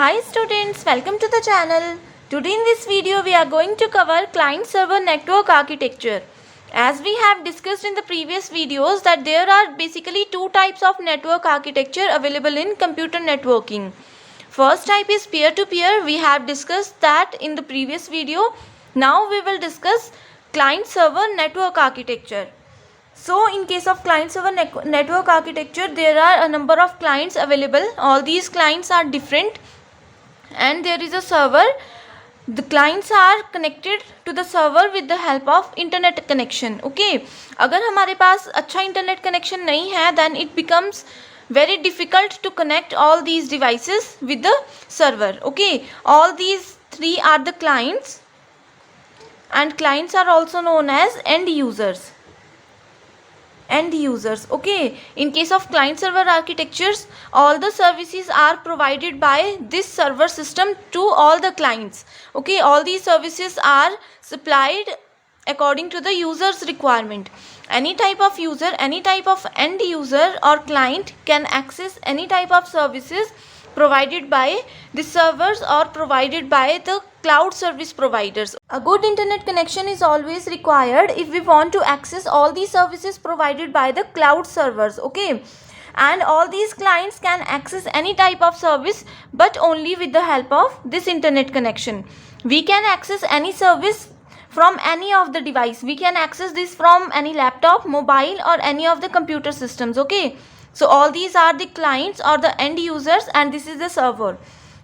Hi students, welcome to the channel. Today in this video we are going to cover client-server network architecture. As we have discussed in the previous videos that there are basically two types of network architecture available in computer networking. First type is peer-to-peer. We have discussed that in the previous video. Now we will discuss client-server network architecture. So in case of client-server network architecture, there are a number of clients available. All these clients are different and there is a server. The clients are connected to the server with the help of internet connection. Okay, अगर हमारे पास अच्छा internet connection नहीं है, then it becomes very difficult to connect all these devices with the server. Okay, all these three are the clients, and clients are also known as end users. Okay, in case of client server architectures, all the services are provided by this server system to all the clients. Okay, all these services are supplied according to the user's requirement. Any type of user, any type of end user or client can access any type of services provided by the servers or provided by the cloud service providers. A good internet connection is always required if we want to access all these services provided by the cloud servers. Okay, and all these clients can access any type of service but only with the help of this internet connection. We can access any service from any of the device. We can access this from any laptop, mobile or any of the computer systems. Okay, so all these are the clients or the end users and this is the server.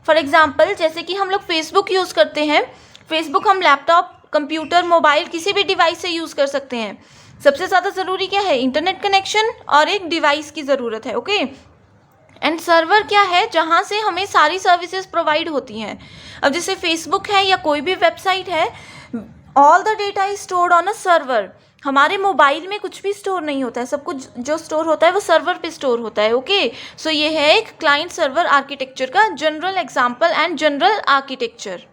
For example जैसे कि हम लोग Facebook use करते हैं. Facebook हम laptop, computer, mobile किसी भी device से यूज़ कर सकते हैं. सबसे ज़्यादा ज़रूरी क्या है? इंटरनेट कनेक्शन और एक डिवाइस की ज़रूरत है. ओके, एंड सर्वर क्या है? जहाँ से हमें सारी सर्विसेज प्रोवाइड होती हैं. अब जैसे फेसबुक है या कोई भी वेबसाइट है, all the data is stored on a server. हमारे मोबाइल में कुछ भी स्टोर नहीं होता है, सब कुछ जो स्टोर होता है वो सर्वर पे स्टोर होता है. ओके, सो ये है एक क्लाइंट सर्वर आर्किटेक्चर का general example and general architecture.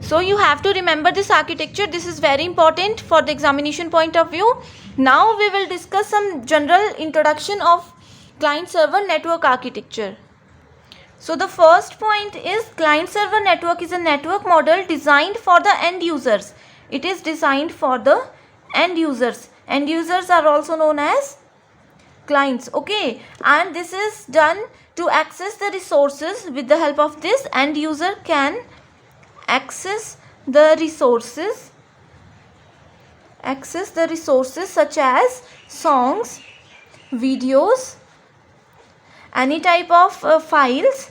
So you have to remember this architecture. This is very important for the examination point of view. Now we will discuss some general introduction of client server network architecture. So the first point is client server network is a network model designed for the end users. It is designed for the end users. End users are also known as clients. Okay, and this is done to access the resources. With the help of this, end user can access the resources such as songs, videos, any type of files,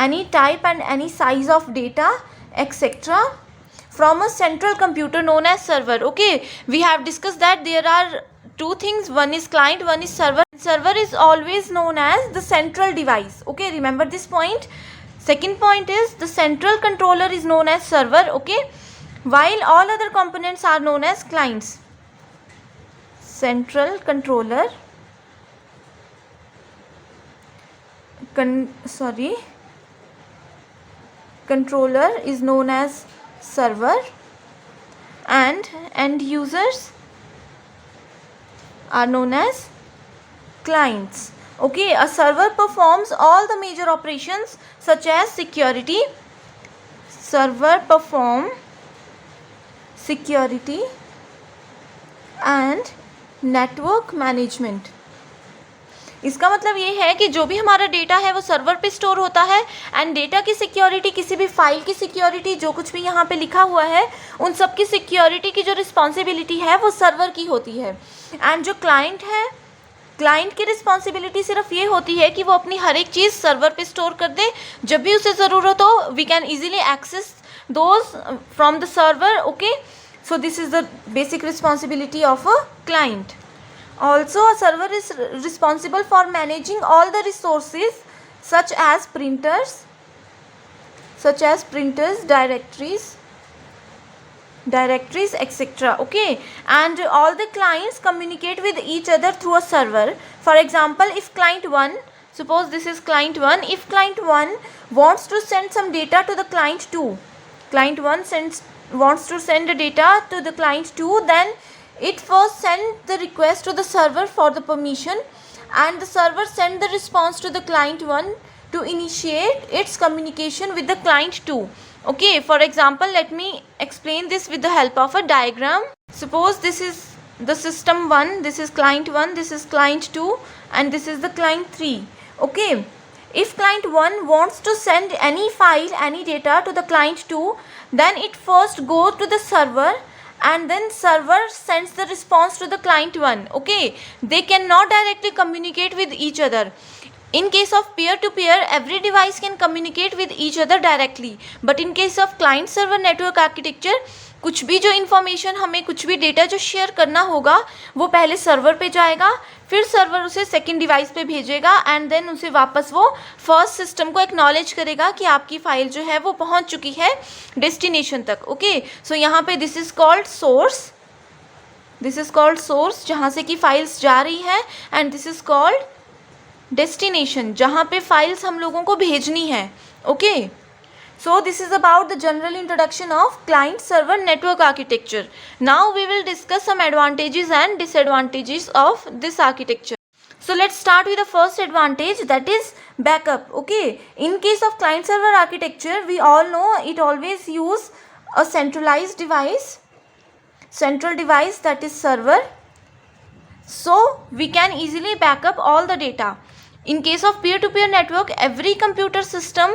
any type and any size of data, etc. from a central computer known as server. Okay, we have discussed that there are two things. One is client, one is server. Server is always known as the central device. Okay, remember this point. Second point is the central controller is known as server. Okay, while all other components are known as clients. Central controller controller is known as server and end users are known as clients. Okay, a server performs all the major operations such as security. Server perform security and network management. इसका मतलब ये है कि जो भी हमारा data है वो सर्वर पे स्टोर होता है एंड डेटा की सिक्योरिटी, किसी भी फाइल की सिक्योरिटी, जो कुछ भी यहाँ पे लिखा हुआ है उन सब की सिक्योरिटी की जो रिस्पॉन्सिबिलिटी है वो सर्वर की होती है. एंड जो क्लाइंट है, क्लाइंट की रिस्पॉन्सिबिलिटी सिर्फ ये होती है कि वो अपनी हर एक चीज़ सर्वर पे स्टोर कर दे. जब भी उसे ज़रूरत हो we can easily access those from the server. Okay, so this is the basic responsibility of a client. Also, a server is responsible for managing all the resources such as printers, directories, etc. Okay, and all the clients communicate with each other through a server. For example, if client 1, suppose this is client 1, if client 1 wants to send some data to the client 2, client 1 wants to send the data to the client 2, then it first send the request to the server for the permission and the server send the response to the client 1 to initiate its communication with the client 2. Okay, for example, let me explain this with the help of a diagram. Suppose this is the system 1, this is client 1, this is client 2, and this is the client 3. Okay, if client 1 wants to send any file, any data to the client 2, then it first goes to the server, and then server sends the response to the client 1. Okay, they cannot directly communicate with each other. In case of peer-to-peer, every device can communicate with each other directly. But in case of client-server network architecture, कुछ भी जो information हमें, कुछ भी data जो share करना होगा, वो पहले सर्वर पे जाएगा, फिर सर्वर उसे सेकंड डिवाइस पे भेजेगा, एंड देन उसे वापस वो फर्स्ट सिस्टम को एक्नॉलेज करेगा कि आपकी फाइल जो है वो पहुंच चुकी है डेस्टिनेशन तक. ओके, सो यहाँ पे this is called source, this is called source जहाँ से कि फाइल्स जा रही है, and this is called destination जहाँ पे फाइल्स हम लोगों को भेजनी है. Okay, so this is about the general introduction of client server network architecture. Now we will discuss some advantages and disadvantages of this architecture. So let's start with the first advantage, that is backup. Okay, in case of client server architecture, we all know it always use a centralized device, central device, that is server. So we can easily back up all the data. In case of peer-to-peer network, every computer system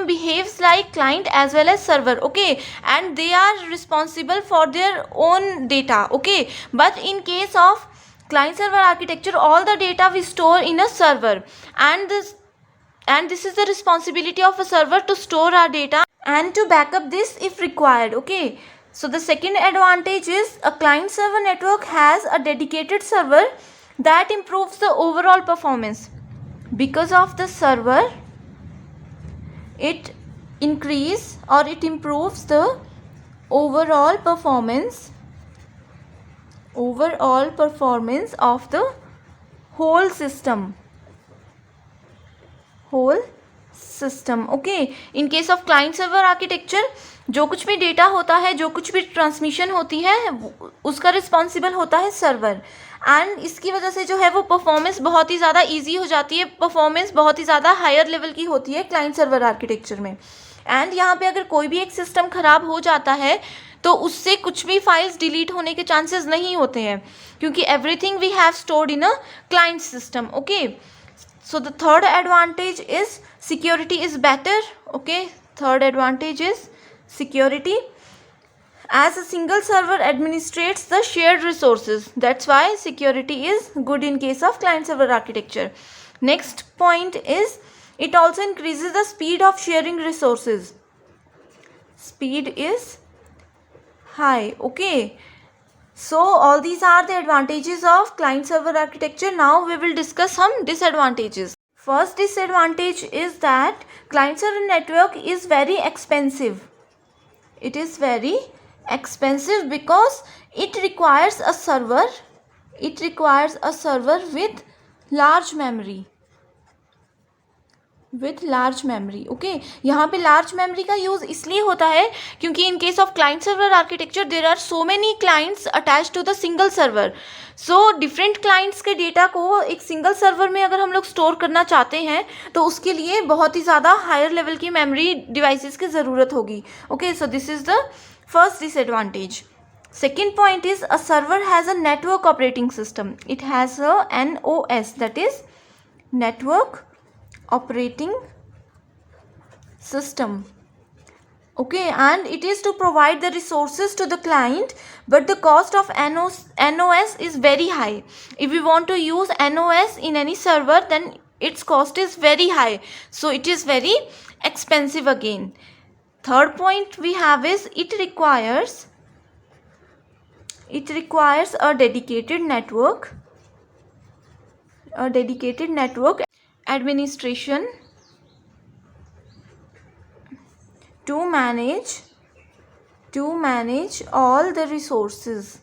behaves like client as well as server. Okay, and they are responsible for their own data. Okay, but in case of client server architecture, all the data we store in a server, and this is the responsibility of a server to store our data and to back up this if required. Okay, so the second advantage is a client server network has a dedicated server that improves the overall performance. Because of the server, it increase or it improves the overall performance of the whole system. Okay, in case of client server architecture, जो कुछ भी data होता है, जो कुछ भी transmission होती है, उसका रिस्पॉन्सिबल होता है सर्वर, एंड इसकी वजह से जो है वो परफॉर्मेंस बहुत ही ज़्यादा इजी हो जाती है, परफॉर्मेंस बहुत ही ज़्यादा हायर लेवल की होती है क्लाइंट सर्वर आर्किटेक्चर में. एंड यहाँ पे अगर कोई भी एक सिस्टम ख़राब हो जाता है तो उससे कुछ भी फाइल्स डिलीट होने के चांसेस नहीं होते हैं, क्योंकि everything we have stored in a client system. Okay, so the third advantage is security is better. Okay, third advantage is security, as a single server administrates the shared resources. That's why security is good in case of client server architecture. Next point is it also increases the speed of sharing resources. Speed is high. Okay, so all these are the advantages of client server architecture. Now we will discuss some disadvantages. First disadvantage is that client server network is very expensive. It is very expensive because it requires a server with large memory. Okay, यहाँ पे large memory का use इसलिए होता है क्योंकि in case of client server architecture there are so many clients attached to the single server. So different clients के data को एक सिंगल सर्वर में अगर हम लोग स्टोर करना चाहते हैं तो उसके लिए बहुत ही ज़्यादा हायर लेवल की मेमोरी डिवाइसेस की ज़रूरत होगी. Okay, so this is the first disadvantage. Second point is a server has a network operating system. It has a NOS, that is network operating system. Okay, and it is to provide the resources to the client, but the cost of NOS is very high. If we want to use NOS in any server, then its cost is very high, so it is very expensive again. Third point we have is it requires a dedicated network administration to manage all the resources.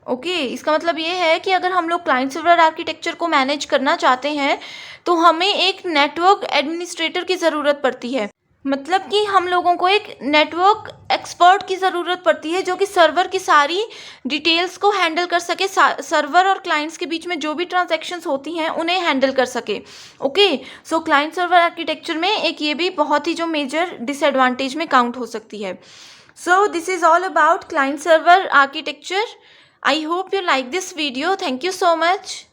Okay, इसका मतलब ये है कि अगर हम लोग client server architecture को manage करना चाहते हैं तो हमें एक नेटवर्क एडमिनिस्ट्रेटर की ज़रूरत पड़ती है. मतलब कि हम लोगों को एक नेटवर्क एक्सपर्ट की ज़रूरत पड़ती है जो कि सर्वर की सारी डिटेल्स को हैंडल कर सके, सर्वर और क्लाइंट्स के बीच में जो भी ट्रांजैक्शंस होती हैं उन्हें हैंडल कर सके। ओके, सो क्लाइंट सर्वर आर्किटेक्चर में एक ये भी बहुत ही जो मेजर डिसएडवांटेज में काउंट हो सकती है। सो this is all about client server architecture. I hope you like this video. Thank you so much.